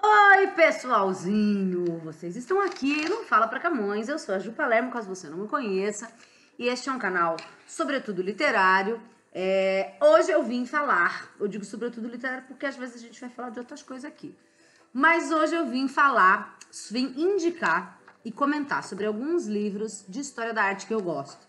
Oi, pessoalzinho! Vocês estão aqui no Fala Pra Camões. Eu sou a Ju Palermo, caso você não me conheça. E este é um canal sobretudo literário. Hoje eu vim falar, eu digo sobretudo literário porque às vezes a gente vai falar de outras coisas aqui. Mas hoje eu vim indicar e comentar sobre alguns livros de história da arte que eu gosto.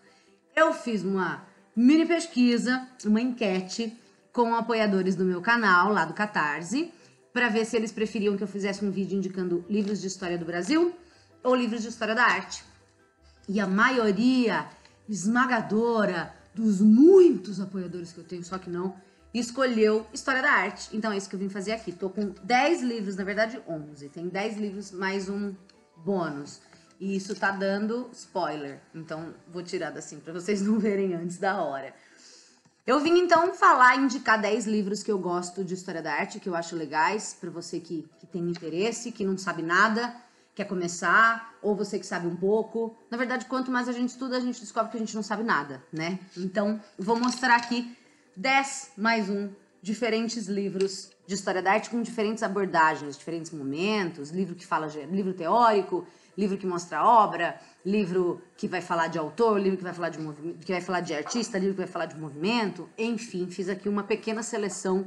Eu fiz uma mini pesquisa, uma enquete com apoiadores do meu canal, lá do Catarse, para ver se eles preferiam que eu fizesse um vídeo indicando livros de história do Brasil ou livros de história da arte. E a maioria esmagadora dos muitos apoiadores que eu tenho, só que não, escolheu História da Arte. Então é isso que eu vim fazer aqui. Tô com 10 livros, na verdade 11. Tem 10 livros mais um bônus. E isso tá dando spoiler. Então vou tirar assim pra vocês não verem antes da hora. Eu vim então indicar 10 livros que eu gosto de História da Arte, que eu acho legais, pra você que tem interesse, que não sabe nada, quer começar, ou você que sabe um pouco. Na verdade, quanto mais a gente estuda, a gente descobre que a gente não sabe nada, né? Então, vou mostrar aqui 10 mais um diferentes livros de história da arte com diferentes abordagens, diferentes momentos, livro que fala livro teórico, livro que mostra a obra, livro que vai falar de autor, livro que vai falar de movimento, que vai falar de artista, livro que vai falar de movimento, enfim, fiz aqui uma pequena seleção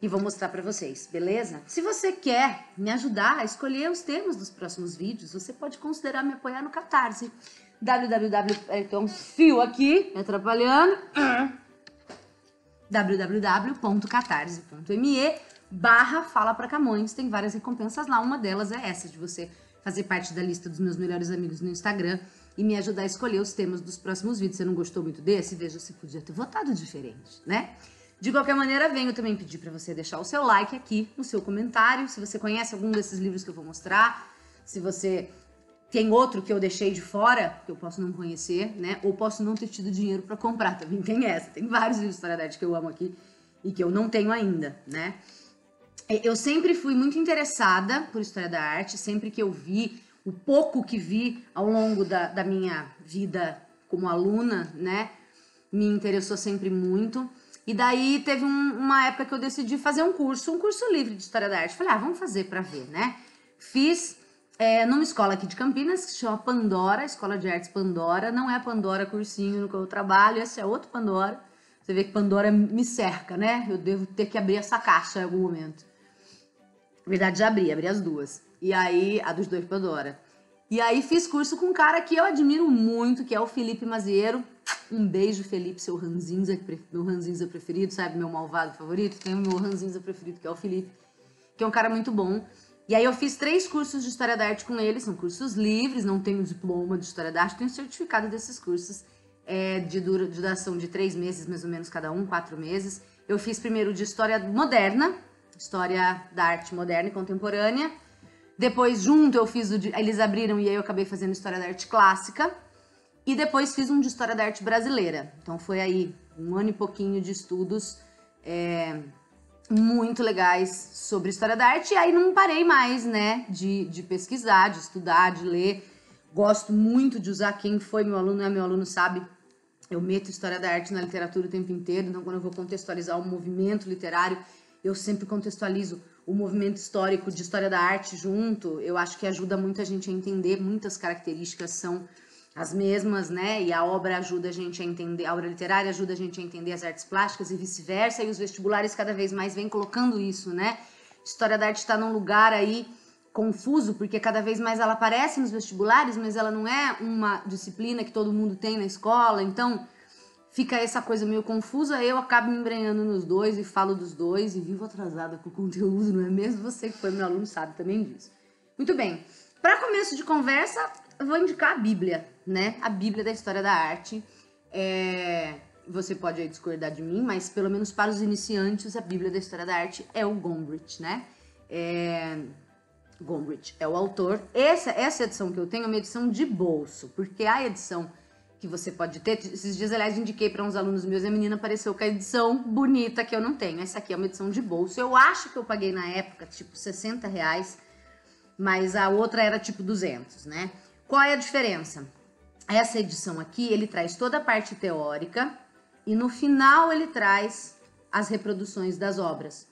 e vou mostrar para vocês, beleza? Se você quer me ajudar a escolher os temas dos próximos vídeos, você pode considerar me apoiar no Catarse. Então, fio aqui, me atrapalhando. www.catarse.me/Fala Pra Camões. Tem várias recompensas lá, uma delas é essa, de você fazer parte da lista dos meus melhores amigos no Instagram e me ajudar a escolher os temas dos próximos vídeos. Você não gostou muito desse? Veja, você podia ter votado diferente, né? De qualquer maneira, venho também pedir para você deixar o seu like aqui no seu comentário, se você conhece algum desses livros que eu vou mostrar, se você tem outro que eu deixei de fora, que eu posso não conhecer, né? Ou posso não ter tido dinheiro para comprar, também tem essa. Tem vários livros de história da arte que eu amo aqui e que eu não tenho ainda, né? Eu sempre fui muito interessada por história da arte, sempre que eu vi, o pouco que vi ao longo da minha vida como aluna, né? Me interessou sempre muito. E daí teve uma época que eu decidi fazer um curso livre de História da Arte. Falei, vamos fazer pra ver, né? Fiz numa escola aqui de Campinas, que se chama Pandora, Escola de Artes Pandora. Não é Pandora cursinho no que eu trabalho, esse é outro Pandora. Você vê que Pandora me cerca, né? Eu devo ter que abrir essa caixa em algum momento. Na verdade, já abri as duas. E aí, a dos dois Pandora. E aí fiz curso com um cara que eu admiro muito, que é o Felipe Maziero. Um beijo, Felipe, seu ranzinza, meu ranzinza preferido, sabe? Meu malvado favorito. Tem o meu ranzinza preferido, que é o Felipe, que é um cara muito bom. E aí eu fiz 3 cursos de História da Arte com ele, são cursos livres, não tenho diploma de História da Arte, tenho certificado desses cursos de duração de 3 meses, mais ou menos, cada um, 4 meses. Eu fiz primeiro de História Moderna, História da Arte Moderna e Contemporânea. Depois, junto, eu fiz eles abriram e aí eu acabei fazendo História da Arte Clássica. E depois fiz um de História da Arte Brasileira. Então foi aí 1 ano e pouquinho de estudos muito legais sobre História da Arte. E aí não parei mais, né, de pesquisar, de estudar, de ler. Gosto muito de usar, quem foi meu aluno, é meu aluno, sabe? Eu meto História da Arte na literatura o tempo inteiro. Então quando eu vou contextualizar o movimento literário, eu sempre contextualizo o movimento histórico de História da Arte junto. Eu acho que ajuda muito a gente a entender, muitas características são as mesmas, né? E a obra ajuda a gente a entender, a obra literária ajuda a gente a entender as artes plásticas e vice-versa, e os vestibulares cada vez mais vêm colocando isso, né? História da arte está num lugar aí confuso, porque cada vez mais ela aparece nos vestibulares, mas ela não é uma disciplina que todo mundo tem na escola, então fica essa coisa meio confusa. Eu acabo me embrenhando nos dois e falo dos dois e vivo atrasada com o conteúdo, não é mesmo? Você que foi meu aluno sabe também disso. Muito bem, para começo de conversa, eu vou indicar a Bíblia, né? A Bíblia da História da Arte. Você pode aí discordar de mim, mas pelo menos para os iniciantes, a Bíblia da História da Arte é o Gombrich, né? Gombrich é o autor. Essa edição que eu tenho é uma edição de bolso, porque a edição que você pode ter, esses dias, aliás, indiquei para uns alunos meus e a menina apareceu com a edição bonita que eu não tenho. Essa aqui é uma edição de bolso. Eu acho que eu paguei na época, tipo, R$60, mas a outra era tipo 200, né? Qual é a diferença? Essa edição aqui, ele traz toda a parte teórica e no final ele traz as reproduções das obras.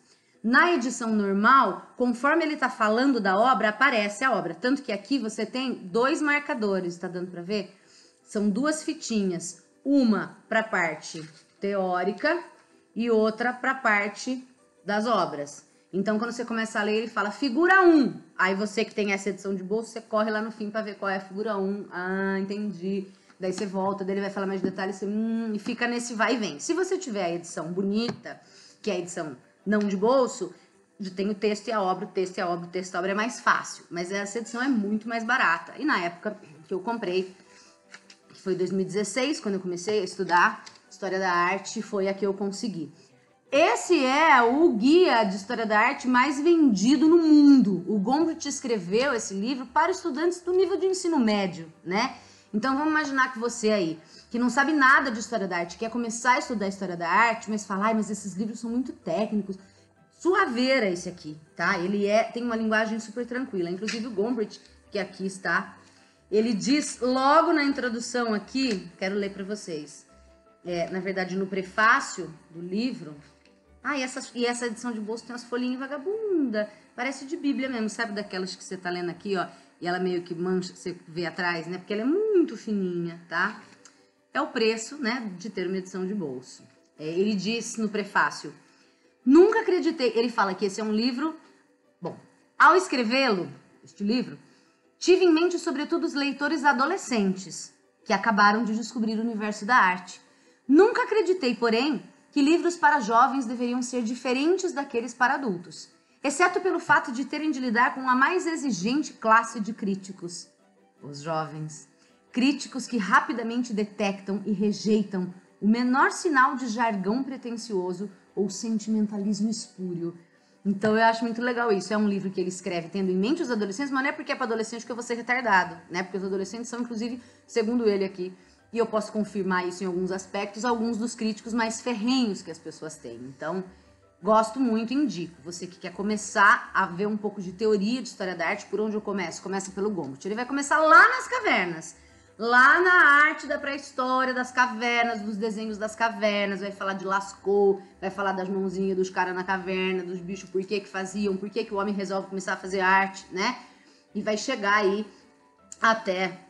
Na edição normal, conforme ele tá falando da obra, aparece a obra. Tanto que aqui você tem 2 marcadores, tá dando para ver? São 2 fitinhas. Uma para a parte teórica e outra para a parte das obras. Então, quando você começa a ler, ele fala figura 1. Aí você que tem essa edição de bolso, você corre lá no fim para ver qual é a figura 1. Ah, entendi. Daí você volta, daí ele vai falar mais detalhes, você, e fica nesse vai e vem. Se você tiver a edição bonita, que é a edição não de bolso, tem o texto e a obra, o texto e a obra, o texto e a obra é mais fácil. Mas essa edição é muito mais barata. E na época que eu comprei, que foi 2016, quando eu comecei a estudar História da Arte, foi a que eu consegui. Esse é o guia de História da Arte mais vendido no mundo. O Gombrich escreveu esse livro para estudantes do nível de ensino médio, né? Então vamos imaginar que você aí, que não sabe nada de História da Arte, quer começar a estudar História da Arte, mas fala, mas esses livros são muito técnicos. Suaveira esse aqui, tá? Ele tem uma linguagem super tranquila. Inclusive o Gombrich, que aqui está, ele diz logo na introdução aqui, quero ler para vocês, na verdade no prefácio do livro, e essa edição de bolso tem umas folhinhas vagabunda, parece de Bíblia mesmo, sabe daquelas que você tá lendo aqui, ó, e ela meio que mancha, você vê atrás, né, porque ela é muito fininha, tá? É o preço, né, de ter uma edição de bolso. Ele diz no prefácio, nunca acreditei, ele fala que esse é um livro, bom, ao escrevê-lo, este livro, tive em mente sobretudo os leitores adolescentes, que acabaram de descobrir o universo da arte. Nunca acreditei, porém, que livros para jovens deveriam ser diferentes daqueles para adultos, exceto pelo fato de terem de lidar com a mais exigente classe de críticos, os jovens. Críticos que rapidamente detectam e rejeitam o menor sinal de jargão pretensioso ou sentimentalismo espúrio. Então eu acho muito legal isso. É um livro que ele escreve tendo em mente os adolescentes, mas não é porque é para adolescente que eu vou ser retardado, né? Porque os adolescentes são, inclusive, segundo ele aqui, e eu posso confirmar isso em alguns aspectos, alguns dos críticos mais ferrenhos que as pessoas têm. Então, gosto muito, indico. Você que quer começar a ver um pouco de teoria de história da arte, por onde eu começo? Começa pelo Gombrich. Ele vai começar lá nas cavernas, lá na arte da pré-história, das cavernas, dos desenhos das cavernas, vai falar de Lascaux, vai falar das mãozinhas dos caras na caverna, dos bichos, por que faziam, por que o homem resolve começar a fazer arte, né? E vai chegar aí até...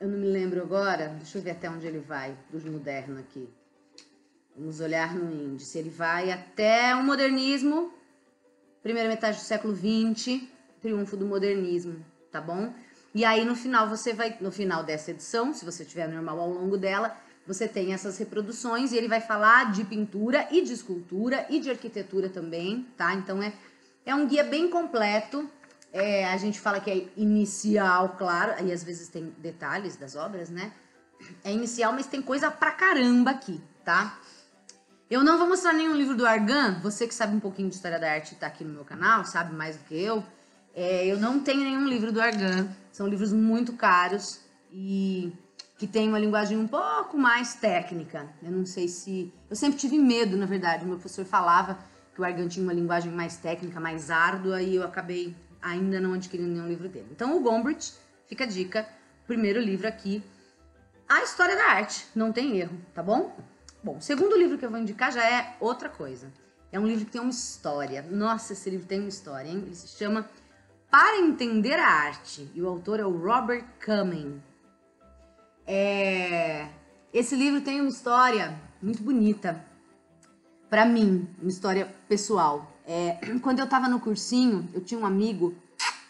Eu não me lembro agora, deixa eu ver até onde ele vai, dos modernos aqui. Vamos olhar no índice. Ele vai até o modernismo, primeira metade do século XX, triunfo do modernismo, tá bom? E aí no final você vai, no final dessa edição, se você tiver normal ao longo dela, você tem essas reproduções e ele vai falar de pintura e de escultura e de arquitetura também, tá? Então é um guia bem completo. A gente fala que é inicial, claro, aí às vezes tem detalhes das obras, né? É inicial, mas tem coisa pra caramba aqui, tá? Eu não vou mostrar nenhum livro do Argan, você que sabe um pouquinho de história da arte e tá aqui no meu canal, sabe mais do que eu. Eu não tenho nenhum livro do Argan, são livros muito caros e que tem uma linguagem um pouco mais técnica. Eu não sei se... Eu sempre tive medo, na verdade, o meu professor falava que o Argan tinha uma linguagem mais técnica, mais árdua e eu acabei... ainda não adquirindo nenhum livro dele. Então, o Gombrich, fica a dica, primeiro livro aqui, A História da Arte, não tem erro, tá bom? Bom, o segundo livro que eu vou indicar já é outra coisa. É um livro que tem uma história. Nossa, esse livro tem uma história, hein? Ele se chama Para Entender a Arte, e o autor é o Robert Cumming. Esse livro tem uma história muito bonita, pra mim, uma história pessoal. Quando eu tava no cursinho, eu tinha um amigo,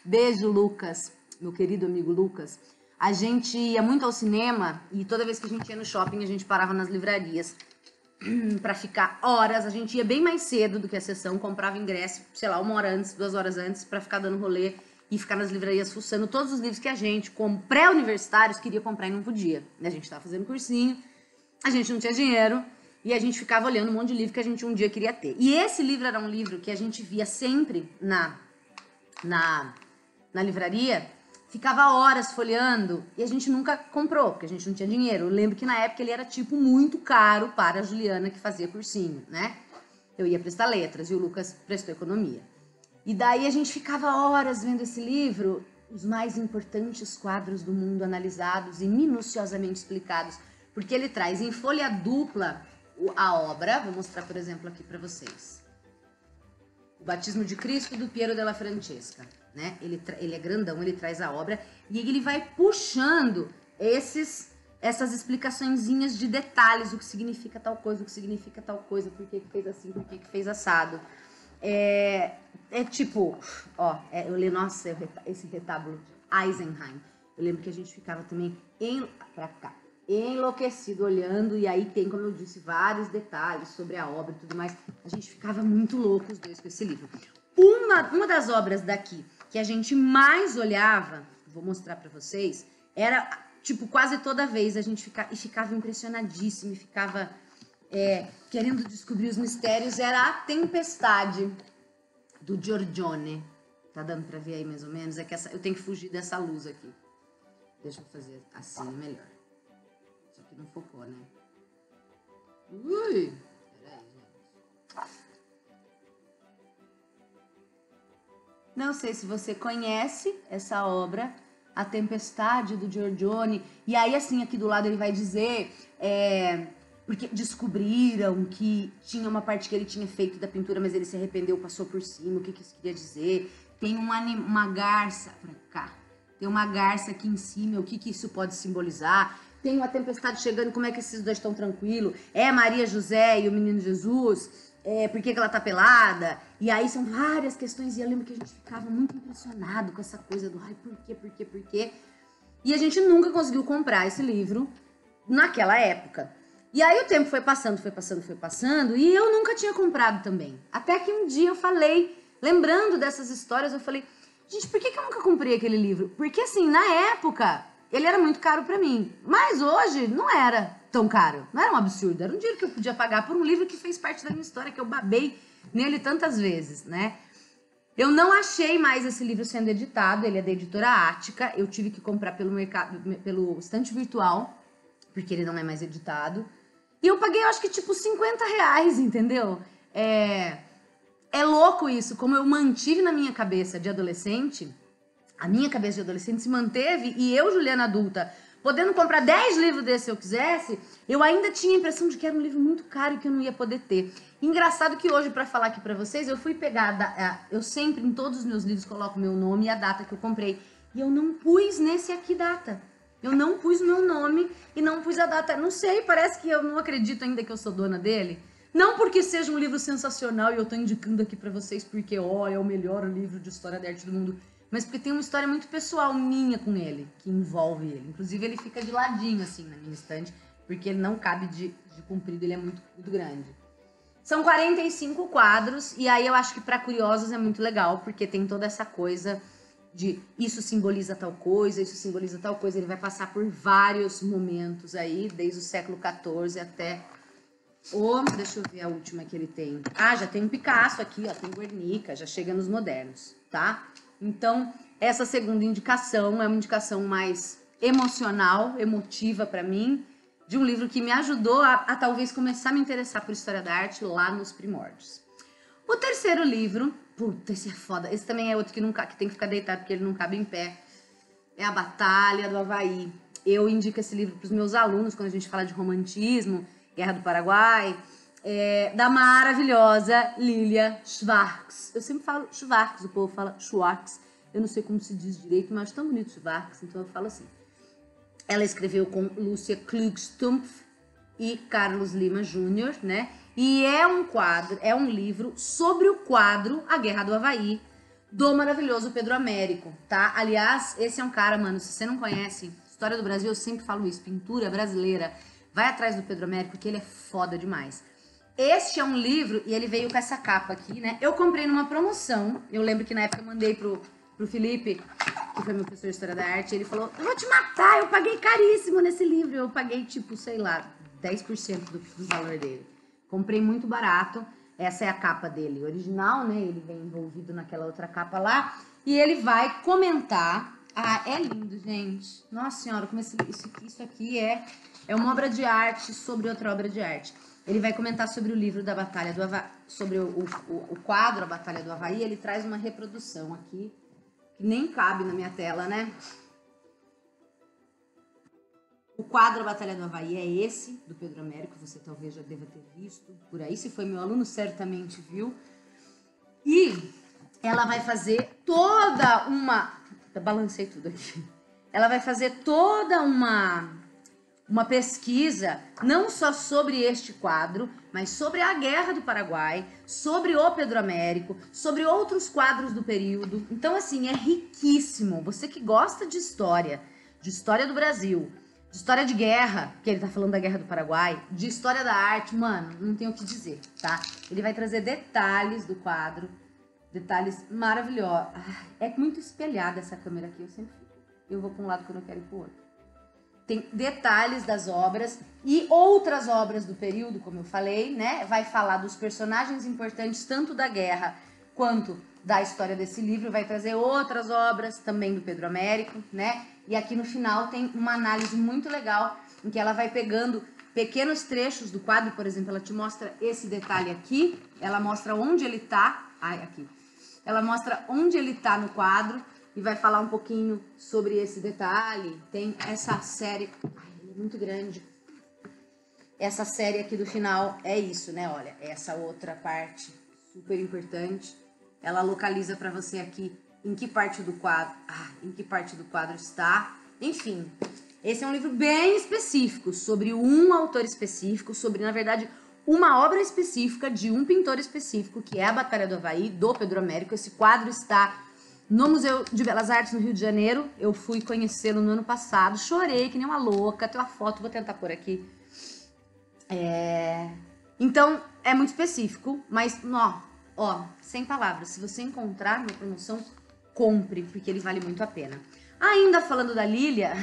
beijo Lucas, meu querido amigo Lucas, a gente ia muito ao cinema e toda vez que a gente ia no shopping, a gente parava nas livrarias pra ficar horas, a gente ia bem mais cedo do que a sessão, comprava ingresso, sei lá, 1 hora antes, 2 horas antes, pra ficar dando rolê e ficar nas livrarias fuçando todos os livros que a gente, como pré-universitários, queria comprar e não podia. A gente tava fazendo cursinho, a gente não tinha dinheiro, e a gente ficava olhando um monte de livro que a gente um dia queria ter. E esse livro era um livro que a gente via sempre na livraria, ficava horas folheando e a gente nunca comprou, porque a gente não tinha dinheiro. Eu lembro que na época ele era tipo muito caro para a Juliana que fazia cursinho, né? Eu ia prestar letras e o Lucas prestou economia. E daí a gente ficava horas vendo esse livro, os mais importantes quadros do mundo analisados e minuciosamente explicados, porque ele traz em folha dupla a obra. Vou mostrar, por exemplo, aqui para vocês. O Batismo de Cristo, do Piero della Francesca, né? Ele é grandão, ele traz a obra e ele vai puxando essas explicaçõezinhas de detalhes, o que significa tal coisa, o que significa tal coisa, por que fez assim, por que fez assado. É tipo, ó, eu li, nossa, esse retábulo de Eisenheim. Eu lembro que a gente ficava também enlouquecido olhando, e aí tem, como eu disse, vários detalhes sobre a obra e tudo mais. A gente ficava muito louco os dois com esse livro. Uma das obras daqui que a gente mais olhava, vou mostrar pra vocês, era, tipo, quase toda vez a gente ficava impressionadíssimo e ficava querendo descobrir os mistérios, era A Tempestade, do Giorgione. Tá dando pra ver aí mais ou menos? É que eu tenho que fugir dessa luz aqui. Deixa eu fazer assim, melhor. Isso aqui não focou, né? Ui! Peraí, gente. Não sei se você conhece essa obra, A Tempestade, do Giorgione. E aí, assim, aqui do lado ele vai dizer... porque descobriram que tinha uma parte que ele tinha feito da pintura, mas ele se arrependeu, passou por cima. O que isso queria dizer? Tem uma garça pra cá. Tem uma garça aqui em cima. O que isso pode simbolizar? Tem uma tempestade chegando. Como é que esses dois estão tranquilos? É Maria José e o menino Jesus? Por que ela tá pelada? E aí são várias questões. E eu lembro que a gente ficava muito impressionado com essa coisa do ai, por quê? E a gente nunca conseguiu comprar esse livro naquela época. E aí o tempo foi passando, e eu nunca tinha comprado também. Até que um dia eu falei, lembrando dessas histórias, eu falei, gente, por que eu nunca comprei aquele livro? Porque assim, na época, ele era muito caro pra mim. Mas hoje não era tão caro, não era um absurdo. Era um dinheiro que eu podia pagar por um livro que fez parte da minha história, que eu babei nele tantas vezes, né? Eu não achei mais esse livro sendo editado, ele é da editora Ática, eu tive que comprar pelo estante virtual, porque ele não é mais editado. E eu paguei, eu acho que tipo R$50, entendeu? É louco isso, como eu mantive na minha cabeça de adolescente, a minha cabeça de adolescente se manteve, e eu, Juliana adulta, podendo comprar 10 livros desses se eu quisesse, eu ainda tinha a impressão de que era um livro muito caro e que eu não ia poder ter. Engraçado que hoje, pra falar aqui pra vocês, eu fui pegar, eu sempre em todos os meus livros coloco meu nome e a data que eu comprei, e eu não pus nesse aqui data. Eu não pus meu nome e não pus a data. Não sei, parece que eu não acredito ainda que eu sou dona dele. Não porque seja um livro sensacional e eu tô indicando aqui pra vocês porque, é o melhor livro de história da arte do mundo. Mas porque tem uma história muito pessoal minha com ele, que envolve ele. Inclusive ele fica de ladinho assim na minha estante, porque ele não cabe de comprido, ele é muito, muito grande. São 45 quadros e aí eu acho que pra curiosos é muito legal, porque tem toda essa coisa... de isso simboliza tal coisa, isso simboliza tal coisa. Ele vai passar por vários momentos aí, desde o século XIV até deixa eu ver a última que ele tem. Já tem um Picasso aqui, ó, tem Guernica, já chega nos modernos, tá? Então, essa segunda indicação é uma indicação mais emocional, emotiva pra mim, de um livro que me ajudou a talvez começar a me interessar por história da arte lá nos primórdios. O terceiro livro, puta, esse é foda. Esse também é outro que tem que ficar deitado porque ele não cabe em pé. É A Batalha do Havaí. Eu indico esse livro para os meus alunos quando a gente fala de romantismo, Guerra do Paraguai, da maravilhosa Lilia Schwartz. Eu sempre falo Schwartz, o povo fala Schwartz. Eu não sei como se diz direito, mas acho tão bonito Schwartz, então eu falo assim. Ela escreveu com Lúcia Klugstumpf e Carlos Lima Júnior, né? E é um livro sobre o quadro A Guerra do Havaí, do maravilhoso Pedro Américo, tá? Aliás, esse é um cara, mano, se você não conhece, história do Brasil, eu sempre falo isso, pintura brasileira, vai atrás do Pedro Américo, porque ele é foda demais. Este é um livro, e ele veio com essa capa aqui, né? Eu comprei numa promoção, eu lembro que na época eu mandei pro Felipe, que foi meu professor de História da Arte, ele falou, eu vou te matar, eu paguei caríssimo nesse livro, eu paguei, tipo, sei lá, 10% do valor dele. Comprei muito barato, essa é a capa dele original, né? Ele vem envolvido naquela outra capa lá, e ele vai comentar, é lindo, gente, nossa senhora, como isso aqui é uma obra de arte sobre outra obra de arte. Ele vai comentar sobre o livro da Batalha do Havaí, sobre o quadro A Batalha do Havaí, ele traz uma reprodução aqui, que nem cabe na minha tela, né? O quadro A Batalha do Havaí é esse, do Pedro Américo, você talvez já deva ter visto por aí. Se foi meu aluno, certamente viu. E ela vai fazer toda uma... Eu balancei tudo aqui. Ela vai fazer toda uma pesquisa, não só sobre este quadro, mas sobre a Guerra do Paraguai, sobre o Pedro Américo, sobre outros quadros do período. Então, assim, é riquíssimo. Você que gosta de história do Brasil, de história de guerra, que ele tá falando da Guerra do Paraguai, de história da arte, mano, não tenho o que dizer, tá? Ele vai trazer detalhes do quadro, detalhes maravilhosos. É muito espelhada essa câmera aqui, eu vou pra um lado quando eu quero ir pro outro. Tem detalhes das obras e outras obras do período, como eu falei, né? Vai falar dos personagens importantes, tanto da guerra quanto da história desse livro. Vai trazer outras obras também do Pedro Américo, né? E aqui no final tem uma análise muito legal, em que ela vai pegando pequenos trechos do quadro. Por exemplo, ela te mostra esse detalhe aqui, ela mostra onde ele tá. Aqui. Ela mostra onde ele tá no quadro e vai falar um pouquinho sobre esse detalhe. Tem essa série, é muito grande. Essa série aqui do final é isso, né? Olha, essa outra parte super importante. Ela localiza para você aqui em que parte do quadro, está. Enfim, esse é um livro bem específico, sobre um autor específico, sobre, na verdade, uma obra específica de um pintor específico, que é a Batalha do Avaí, do Pedro Américo. Esse quadro está no Museu de Belas Artes, no Rio de Janeiro. Eu fui conhecê-lo no ano passado, chorei que nem uma louca. Tem uma foto, vou tentar pôr aqui. Então, é muito específico, mas, ó, sem palavras. Se você encontrar na promoção, compre, porque ele vale muito a pena. Ainda falando da Lília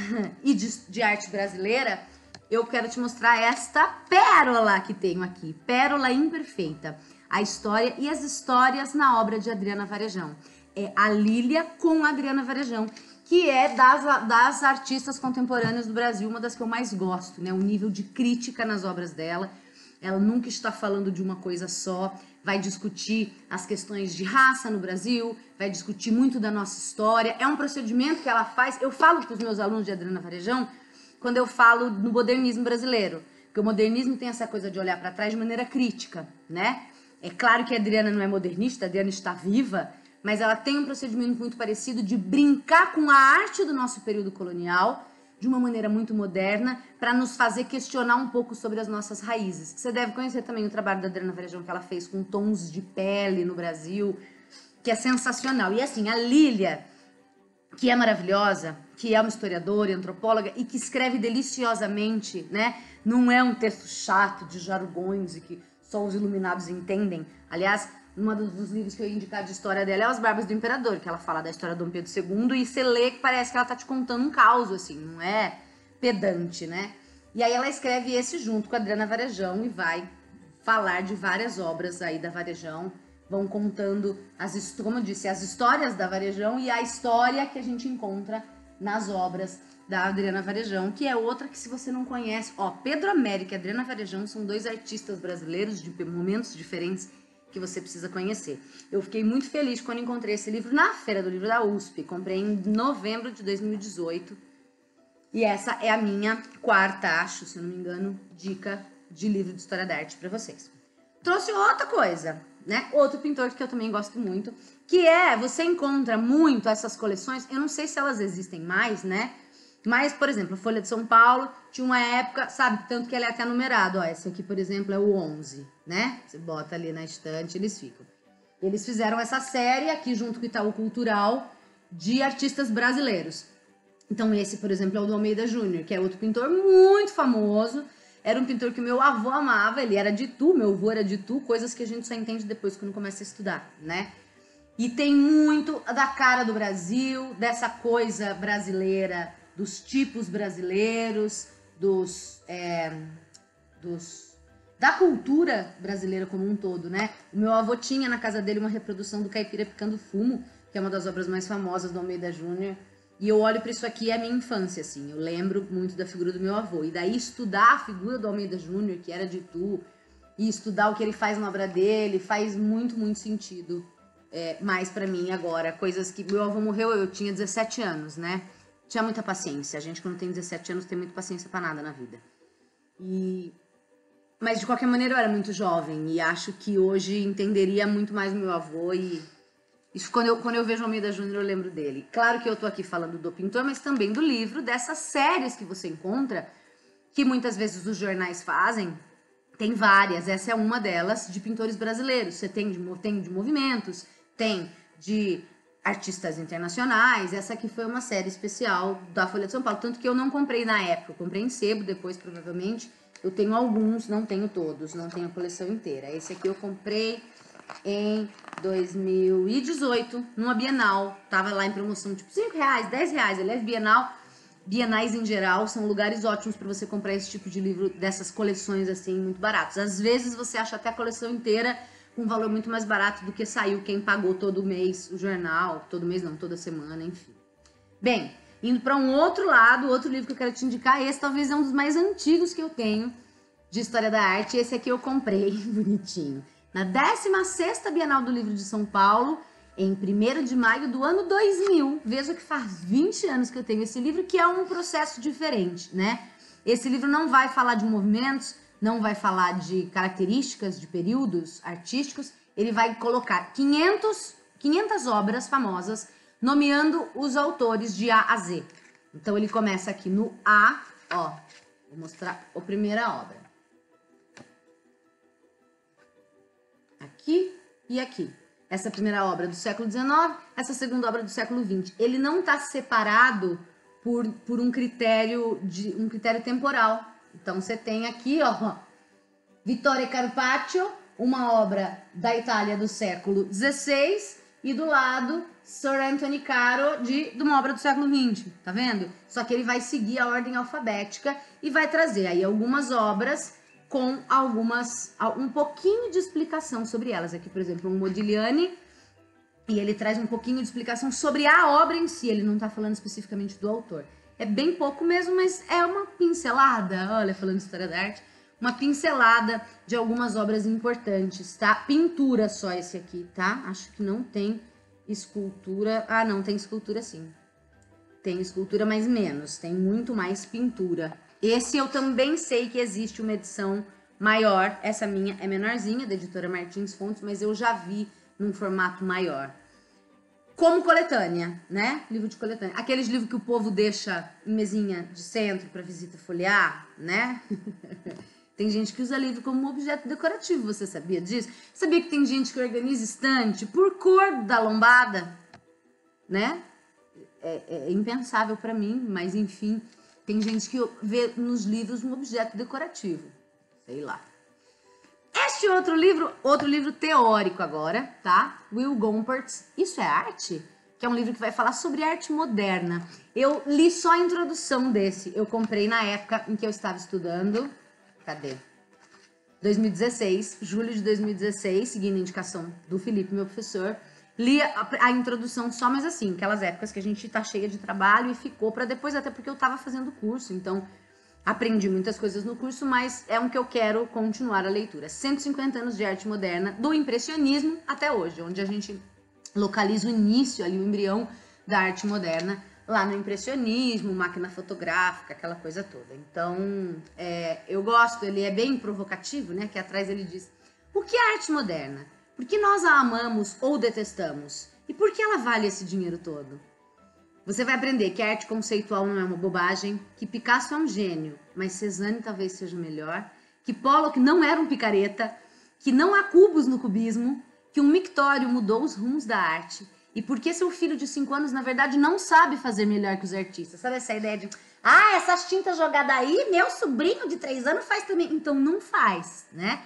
e de arte brasileira, eu quero te mostrar esta pérola que tenho aqui. Pérola Imperfeita. A história e as histórias na obra de Adriana Varejão. É a Lília com a Adriana Varejão, que é das artistas contemporâneas do Brasil, uma das que eu mais gosto, né? O nível de crítica nas obras dela. Ela nunca está falando de uma coisa só, vai discutir as questões de raça no Brasil, vai discutir muito da nossa história. É um procedimento que ela faz. Eu falo para os meus alunos de Adriana Varejão quando eu falo no modernismo brasileiro, porque o modernismo tem essa coisa de olhar para trás de maneira crítica, né? É claro que a Adriana não é modernista, a Adriana está viva, mas ela tem um procedimento muito parecido de brincar com a arte do nosso período colonial de uma maneira muito moderna, para nos fazer questionar um pouco sobre as nossas raízes. Você deve conhecer também o trabalho da Adriana Varejão, que ela fez com tons de pele no Brasil, que é sensacional. E assim, a Lília, que é maravilhosa, que é uma historiadora e antropóloga e que escreve deliciosamente, né? Não é um texto chato de jargões e que só os iluminados entendem. Aliás, um dos livros que eu ia indicar de história dela é As Barbas do Imperador, que ela fala da história de Dom Pedro II, e você lê que parece que ela tá te contando um caos, assim, não é pedante, né? E aí ela escreve esse junto com a Adriana Varejão e vai falar de várias obras aí da Varejão, vão contando, como eu disse, as histórias da Varejão e a história que a gente encontra nas obras da Adriana Varejão, que é outra que, se você não conhece, Pedro Américo e Adriana Varejão são dois artistas brasileiros de momentos diferentes que você precisa conhecer. Eu fiquei muito feliz quando encontrei esse livro na Feira do Livro da USP. Comprei em novembro de 2018. E essa é a minha quarta, acho, se eu não me engano, dica de livro de história da arte para vocês. Trouxe outra coisa, né? Outro pintor que eu também gosto muito, que você encontra muito essas coleções, eu não sei se elas existem mais, né? Mas, por exemplo, a Folha de São Paulo tinha uma época, sabe, tanto que ela é até numerado, esse aqui, por exemplo, é o 11, né? Você bota ali na estante, eles ficam. Eles fizeram essa série aqui junto com o Itaú Cultural de artistas brasileiros. Então esse, por exemplo, é o do Almeida Júnior, que é outro pintor muito famoso. Era um pintor que o meu avô amava, ele era de Itu, meu avô era de Itu, coisas que a gente só entende depois quando começa a estudar, né? E tem muito da cara do Brasil, dessa coisa brasileira, dos tipos brasileiros, da cultura brasileira como um todo, né? O meu avô tinha na casa dele uma reprodução do Caipira Picando Fumo, que é uma das obras mais famosas do Almeida Júnior. E eu olho para isso aqui, é a minha infância, assim. Eu lembro muito da figura do meu avô. E daí estudar a figura do Almeida Júnior, que era de Itu, e estudar o que ele faz na obra dele, faz muito, muito sentido. Mais para mim agora. Coisas que... Meu avô morreu, eu tinha 17 anos, né? Tinha muita paciência. A gente, quando tem 17 anos, tem muita paciência para nada na vida. E Mas de qualquer maneira eu era muito jovem e acho que hoje entenderia muito mais o meu avô e isso quando eu vejo Almeida Júnior eu lembro dele. Claro que eu tô aqui falando do pintor, mas também do livro, dessas séries que você encontra, que muitas vezes os jornais fazem. Tem várias, essa é uma delas, de pintores brasileiros. Você tem de movimentos, tem de artistas internacionais. Essa aqui foi uma série especial da Folha de São Paulo, tanto que eu não comprei na época, eu comprei em sebo, depois provavelmente. Eu tenho alguns, não tenho todos, não tenho a coleção inteira. Esse aqui eu comprei em 2018, numa Bienal. Tava lá em promoção, tipo R$5, R$10. Aliás, Bienais em geral são lugares ótimos para você comprar esse tipo de livro, dessas coleções assim, muito baratos. Às vezes você acha até a coleção inteira com um valor muito mais barato do que saiu quem pagou todo mês o jornal, todo mês não, toda semana, enfim. Bem, indo para um outro lado, outro livro que eu quero te indicar, esse talvez é um dos mais antigos que eu tenho de História da Arte. Esse aqui eu comprei, bonitinho, na 16ª Bienal do Livro de São Paulo, em 1º de maio do ano 2000. Veja que faz 20 anos que eu tenho esse livro, que é um processo diferente, né? Esse livro não vai falar de movimentos, não vai falar de características de períodos artísticos, ele vai colocar 500 obras famosas, nomeando os autores de A a Z. Então ele começa aqui no A, ó, vou mostrar a primeira obra. Aqui e aqui. Essa primeira obra do século XIX, essa segunda obra do século XX. Ele não está separado por um critério temporal. Então você tem aqui, ó, Vittorio Carpaccio, uma obra da Itália do século XVI, e do lado Sir Anthony Caro de uma obra do século XX, tá vendo? Só que ele vai seguir a ordem alfabética e vai trazer aí algumas obras com um pouquinho de explicação sobre elas. Aqui, por exemplo, um Modigliani, e ele traz um pouquinho de explicação sobre a obra em si, ele não está falando especificamente do autor. É bem pouco mesmo, mas é uma pincelada, olha, falando de história da arte, uma pincelada de algumas obras importantes, tá? Pintura só esse aqui, tá? Acho que não tem escultura. Ah, não, tem escultura sim. Tem escultura, mas menos, tem muito mais pintura. Esse eu também sei que existe uma edição maior, essa minha é menorzinha, da editora Martins Fontes, mas eu já vi num formato maior. Como coletânea, né? Livro de coletânea. Aqueles livros que o povo deixa em mesinha de centro para visita folhear, né? Tem gente que usa livro como objeto decorativo, você sabia disso? Sabia que tem gente que organiza estante por cor da lombada, né? É impensável para mim, mas enfim, tem gente que vê nos livros um objeto decorativo, sei lá. Este outro livro teórico agora, tá? Will Gompertz, Isso é Arte? Que é um livro que vai falar sobre arte moderna. Eu li só a introdução desse, eu comprei na época em que eu estava estudando. Cadê? 2016, julho de 2016, seguindo a indicação do Felipe, meu professor. Li a introdução só, mas assim, aquelas épocas que a gente tá cheia de trabalho e ficou para depois, até porque eu tava fazendo curso, então aprendi muitas coisas no curso, mas é um que eu quero continuar a leitura. 150 anos de arte moderna, do impressionismo até hoje, onde a gente localiza o início ali, o embrião da arte moderna, lá no impressionismo, máquina fotográfica, aquela coisa toda. Então, eu gosto, ele é bem provocativo, né? Que atrás ele diz, o que é arte moderna? Por que nós a amamos ou detestamos? E por que ela vale esse dinheiro todo? Você vai aprender que a arte conceitual não é uma bobagem, que Picasso é um gênio, mas Cezanne talvez seja melhor, que Pollock não era um picareta, que não há cubos no cubismo, que um mictório mudou os rumos da arte, e porque seu filho de 5 anos, na verdade, não sabe fazer melhor que os artistas. Sabe essa ideia de, essas tintas jogadas aí, meu sobrinho de 3 anos faz também. Então não faz, né?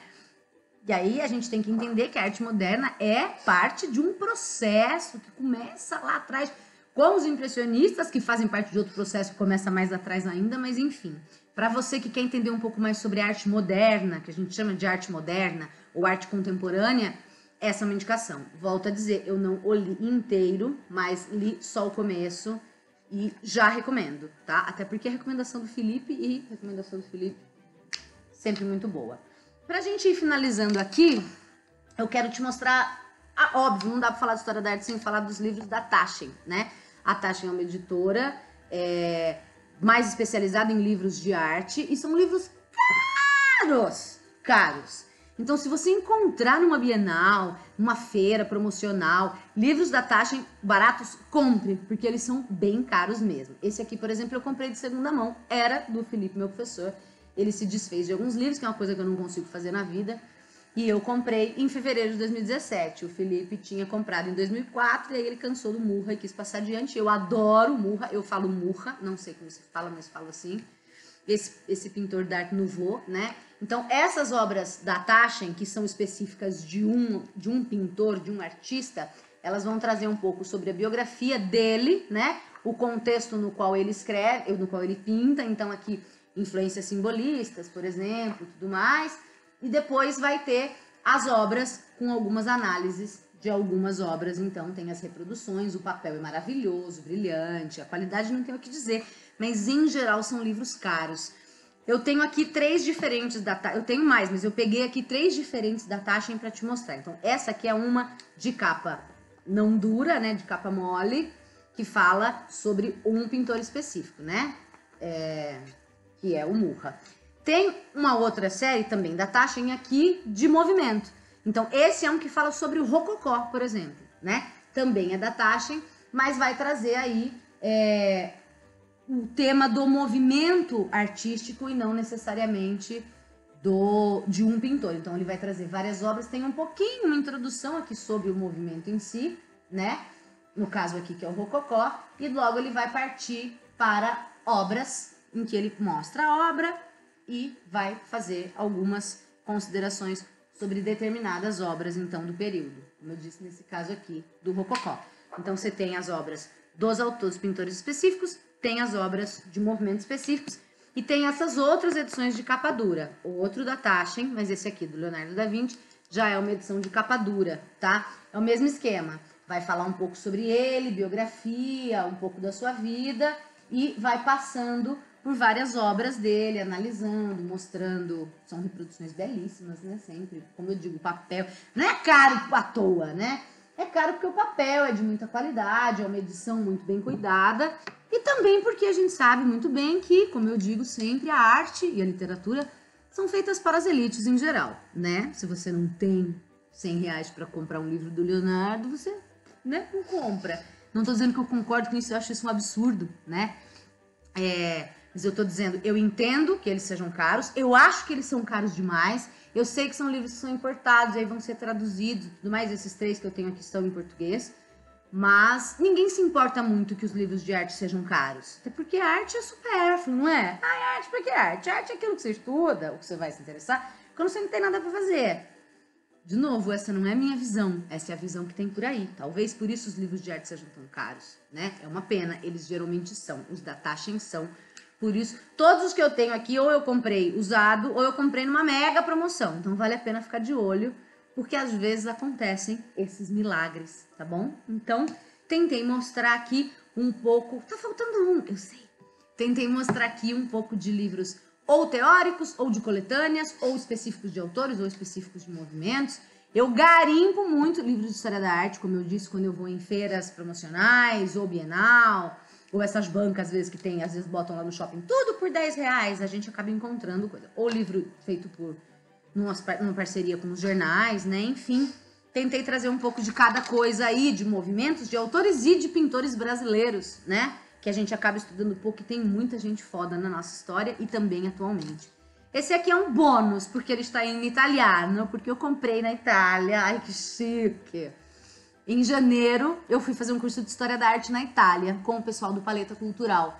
E aí a gente tem que entender que a arte moderna é parte de um processo que começa lá atrás, com os impressionistas, que fazem parte de outro processo que começa mais atrás ainda, mas enfim. Para você que quer entender um pouco mais sobre a arte moderna, que a gente chama de arte moderna ou arte contemporânea, essa é uma indicação. Volto a dizer, eu não o li inteiro, mas li só o começo e já recomendo, tá? Até porque a recomendação do Felipe sempre muito boa. Pra gente ir finalizando aqui, eu quero te mostrar, óbvio, não dá pra falar de história da arte sem falar dos livros da Taschen, né? A Taschen é uma editora mais especializada em livros de arte e são livros caros, caros. Então, se você encontrar numa Bienal, numa feira promocional, livros da Taschen baratos, compre, porque eles são bem caros mesmo. Esse aqui, por exemplo, eu comprei de segunda mão, era do Felipe, meu professor. Ele se desfez de alguns livros, que é uma coisa que eu não consigo fazer na vida, e eu comprei em fevereiro de 2017. O Felipe tinha comprado em 2004, e aí ele cansou do Murra e quis passar adiante. Eu adoro Murra, eu falo Murra, não sei como se fala, mas falo assim. Esse pintor d'Art Nouveau, né? Então, essas obras da Taschen, que são específicas de um pintor, de um artista, elas vão trazer um pouco sobre a biografia dele, né? O contexto no qual ele escreve, no qual ele pinta. Então, aqui, influências simbolistas, por exemplo, tudo mais. E depois vai ter as obras com algumas análises de algumas obras. Então, tem as reproduções, o papel é maravilhoso, brilhante, a qualidade não tem o que dizer. Mas, em geral, são livros caros. Eu tenho aqui 3 diferentes da Taschen. Eu tenho mais, mas eu peguei aqui 3 diferentes da Taschen para te mostrar. Então, essa aqui é uma de capa não dura, né? De capa mole, que fala sobre um pintor específico, né? Que é o Murra. Tem uma outra série também da Taschen aqui de movimento. Então, esse é um que fala sobre o Rococó, por exemplo, né? Também é da Taschen, mas vai trazer aí o tema do movimento artístico e não necessariamente de um pintor. Então, ele vai trazer várias obras, tem um pouquinho, uma introdução aqui sobre o movimento em si, né? No caso aqui, que é o Rococó, e logo ele vai partir para obras em que ele mostra a obra e vai fazer algumas considerações sobre determinadas obras, então, do período. Como eu disse nesse caso aqui, do Rococó. Então, você tem as obras dos autores, pintores específicos, tem as obras de movimentos específicos e tem essas outras edições de capa dura. O outro da Taschen, mas esse aqui do Leonardo da Vinci, já é uma edição de capa dura, tá? É o mesmo esquema. Vai falar um pouco sobre ele, biografia, um pouco da sua vida e vai passando por várias obras dele, analisando, mostrando. São reproduções belíssimas, né? Sempre, como eu digo, papel. Não é caro à toa, né? É caro porque o papel é de muita qualidade, é uma edição muito bem cuidada. E também porque a gente sabe muito bem que, como eu digo sempre, a arte e a literatura são feitas para as elites em geral, né? Se você não tem R$100 para comprar um livro do Leonardo, você, né, não compra. Não tô dizendo que eu concordo com isso, eu acho isso um absurdo, né? Mas eu tô dizendo, eu entendo que eles sejam caros, eu acho que eles são caros demais, eu sei que são livros que são importados, aí vão ser traduzidos, tudo mais, esses 3 que eu tenho aqui estão em português, mas ninguém se importa muito que os livros de arte sejam caros, até porque a arte é supérfluo, não é? Ah, arte, por que arte? Arte é aquilo que você estuda, o que você vai se interessar, quando você não tem nada pra fazer. De novo, essa não é a minha visão, essa é a visão que tem por aí. Talvez por isso os livros de arte sejam tão caros, né? É uma pena, eles geralmente são, os da Taschen são. Por isso, todos os que eu tenho aqui, ou eu comprei usado, ou eu comprei numa mega promoção. Então, vale a pena ficar de olho, porque às vezes acontecem esses milagres, tá bom? Então, tentei mostrar aqui um pouco... Tá faltando um, eu sei. Tentei mostrar aqui um pouco de livros ou teóricos, ou de coletâneas, ou específicos de autores, ou específicos de movimentos. Eu garimpo muito livros de história da arte, como eu disse, quando eu vou em feiras promocionais, ou Bienal... Ou essas bancas, às vezes, que tem, às vezes botam lá no shopping, tudo por R$10, a gente acaba encontrando coisa. Ou livro feito numa parceria com os jornais, né? Enfim, tentei trazer um pouco de cada coisa aí, de movimentos, de autores e de pintores brasileiros, né? Que a gente acaba estudando pouco e tem muita gente foda na nossa história e também atualmente. Esse aqui é um bônus, porque ele está em italiano, porque eu comprei na Itália. Ai, que chique! Em janeiro, eu fui fazer um curso de História da Arte na Itália, com o pessoal do Paleta Cultural.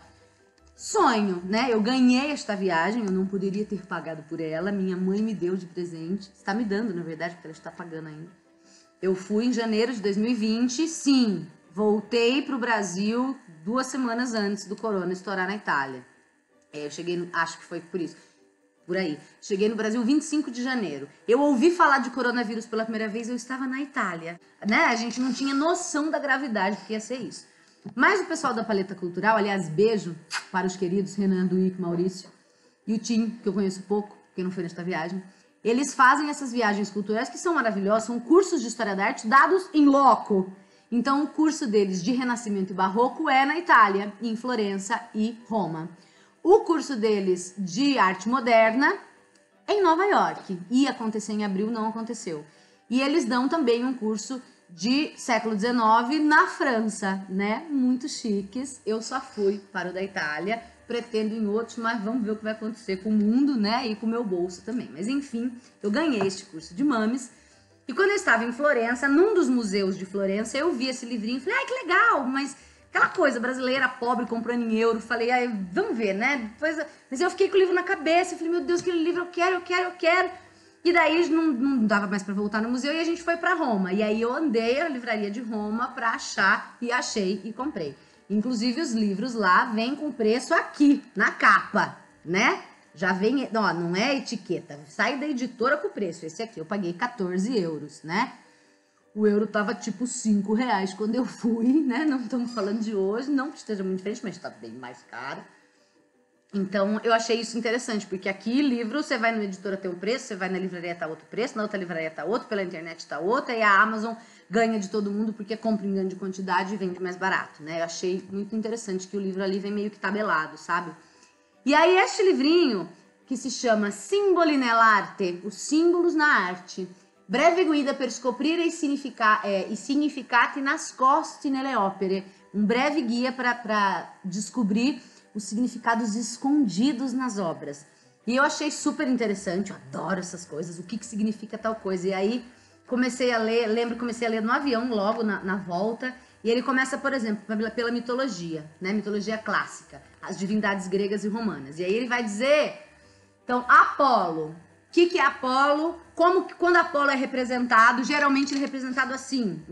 Sonho, né? Eu ganhei esta viagem, eu não poderia ter pagado por ela, minha mãe me deu de presente. Está me dando, na verdade, porque ela está pagando ainda. Eu fui em janeiro de 2020, sim, voltei para o Brasil 2 semanas antes do corona estourar na Itália. Eu cheguei, acho que foi por isso. Por aí. Cheguei no Brasil 25 de janeiro. Eu ouvi falar de coronavírus pela primeira vez, eu estava na Itália. Né? A gente não tinha noção da gravidade que ia ser isso. Mas o pessoal da Paleta Cultural, aliás, beijo para os queridos Renan, Duíque, Maurício e o Tim, que eu conheço pouco, porque não foi nesta viagem. Eles fazem essas viagens culturais que são maravilhosas, são cursos de História da Arte dados em loco. Então, o curso deles de Renascimento e Barroco é na Itália, em Florença e Roma. O curso deles de arte moderna em Nova York. Ia acontecer em abril, não aconteceu. E eles dão também um curso de século XIX na França, né? Muito chiques. Eu só fui para o da Itália, pretendo em outros, mas vamos ver o que vai acontecer com o mundo, né? E com o meu bolso também. Mas enfim, eu ganhei este curso de mames. E quando eu estava em Florença, num dos museus de Florença, eu vi esse livrinho e falei, ai, que legal, mas aquela coisa brasileira, pobre, comprando em euro. Falei, ai, vamos ver, né? Mas eu fiquei com o livro na cabeça, eu falei, meu Deus, aquele livro eu quero. E daí não dava mais para voltar no museu e a gente foi para Roma. E aí eu andei a livraria de Roma para achar e achei e comprei. Inclusive os livros lá vêm com preço aqui, na capa, né? Já vem, ó, não é etiqueta, sai da editora com o preço. Esse aqui eu paguei 14 euros, né? O euro tava tipo 5 reais quando eu fui, né? Não estamos falando de hoje, não que esteja muito diferente, mas tá bem mais caro. Então, eu achei isso interessante, porque aqui, livro, você vai na editora ter um preço, você vai na livraria tá outro preço, na outra livraria tá outro, pela internet tá outra, e a Amazon ganha de todo mundo porque compra em grande quantidade e vende mais barato, né? Eu achei muito interessante que o livro ali vem meio que tabelado, sabe? E aí, este livrinho, que se chama Simboli nell'arte, os símbolos na arte, breve guida per scoprire i significati nascosti nelle opere, um breve guia para descobrir os significados escondidos nas obras. E eu achei super interessante, eu adoro essas coisas, o que significa tal coisa. E aí comecei a ler, comecei a ler no avião logo na volta, e ele começa, por exemplo, pela mitologia, né? Mitologia clássica, as divindades gregas e romanas. E aí ele vai dizer, então, Apolo. O que é Apolo? Quando Apolo é representado, geralmente ele é representado assim.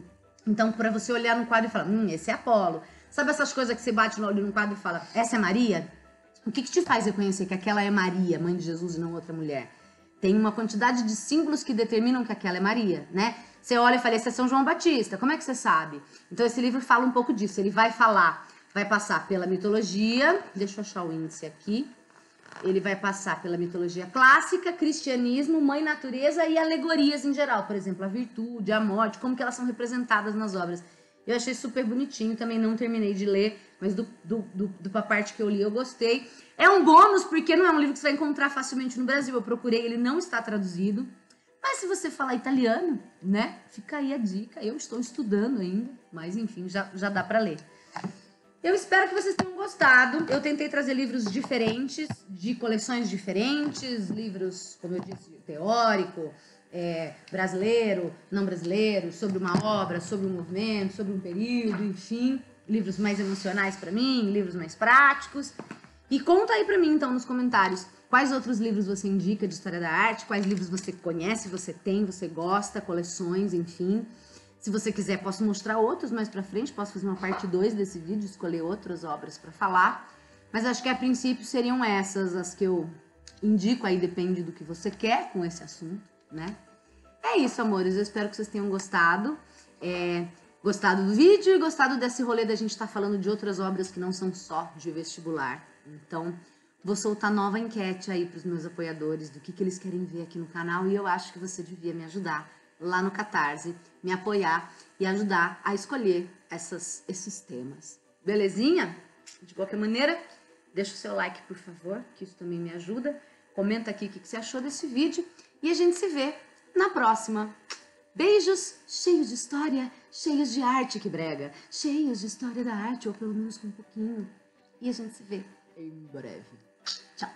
Então, para você olhar no quadro e falar, esse é Apolo. Sabe essas coisas que você bate no olho no quadro e fala, essa é Maria? O que te faz reconhecer que aquela é Maria, mãe de Jesus e não outra mulher? Tem uma quantidade de símbolos que determinam que aquela é Maria, né? Você olha e fala, esse é São João Batista, como é que você sabe? Então esse livro fala um pouco disso, ele vai passar pela mitologia, deixa eu achar o índice aqui, ele vai passar pela mitologia clássica, cristianismo, mãe natureza e alegorias em geral, por exemplo, a virtude, a morte, como que elas são representadas nas obras. Eu achei super bonitinho, também não terminei de ler, mas da parte que eu li eu gostei. É um bônus, porque não é um livro que você vai encontrar facilmente no Brasil. Eu procurei, ele não está traduzido. Mas se você falar italiano, né, fica aí a dica. Eu estou estudando ainda, mas enfim, já dá para ler. Eu espero que vocês tenham gostado. Eu tentei trazer livros diferentes, de coleções diferentes, livros, como eu disse, teórico, brasileiro, não brasileiro, sobre uma obra, sobre um movimento, sobre um período, enfim, livros mais emocionais para mim, livros mais práticos. E conta aí para mim, então, nos comentários, quais outros livros você indica de história da arte, quais livros você conhece, você tem, você gosta, coleções, enfim. Se você quiser, posso mostrar outros mais pra frente, posso fazer uma parte 2 desse vídeo, escolher outras obras para falar. Mas acho que a princípio seriam essas as que eu indico, aí depende do que você quer com esse assunto, né? É isso, amores, eu espero que vocês tenham gostado. Gostado do vídeo e gostado desse rolê da gente estar falando de outras obras que não são só de vestibular. Então, vou soltar nova enquete aí pros meus apoiadores do que eles querem ver aqui no canal e eu acho que você devia me ajudar lá no Catarse, me apoiar e ajudar a escolher esses temas. Belezinha? De qualquer maneira, deixa o seu like, por favor, que isso também me ajuda. Comenta aqui o que você achou desse vídeo e a gente se vê na próxima. Beijos cheios de história, cheios de arte, que brega. Cheios de história da arte, ou pelo menos com um pouquinho. E a gente se vê em breve. Tchau!